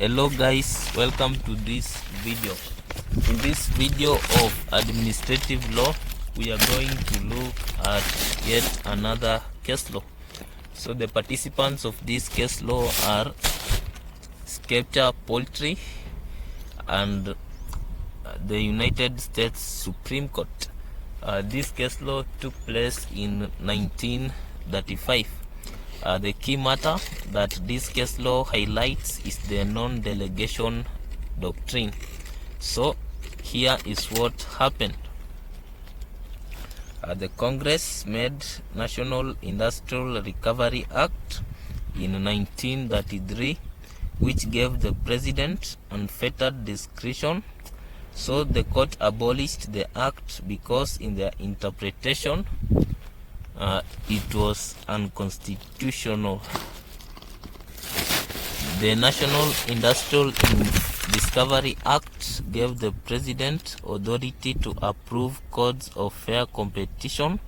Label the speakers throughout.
Speaker 1: Hello guys, welcome to this video. In this video of administrative law, we are going to look at yet another case law. So the participants of this case law are Schechter, Poultry, and the United States Supreme Court. This case law took place in 1935. The key matter that this case law highlights is the non-delegation doctrine. So here is what happened. The Congress made National Industrial Recovery Act in 1933, which gave the president unfettered discretion. So the court abolished the act because in their interpretation it was unconstitutional. The National Industrial Discovery Act gave the president authority to approve codes of fair competition,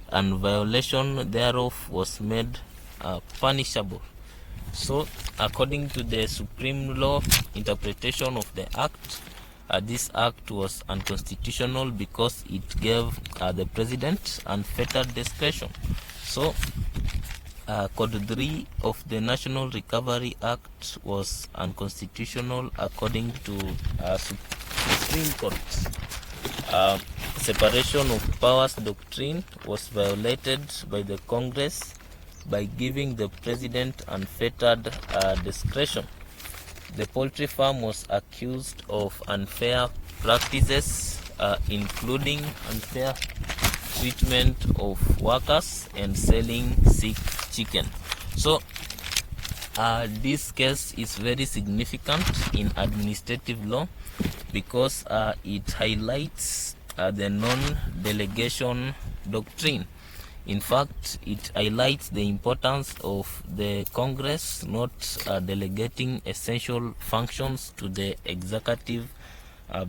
Speaker 1: and violation thereof was made punishable. So according to the Supreme Law interpretation of the act, this act was unconstitutional because it gave the president unfettered discretion. So Code 3 of the National Recovery Act was unconstitutional according to Supreme Court. Separation of powers doctrine was violated by the Congress by giving the president unfettered discretion. The poultry farm was accused of unfair practices, including unfair treatment of workers and selling sick chicken. So this case is very significant in administrative law because it highlights the non-delegation doctrine. In fact, it highlights the importance of the Congress not delegating essential functions to the executive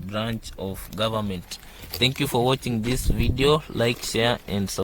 Speaker 1: branch of government. Thank you for watching this video. Like, share, and subscribe.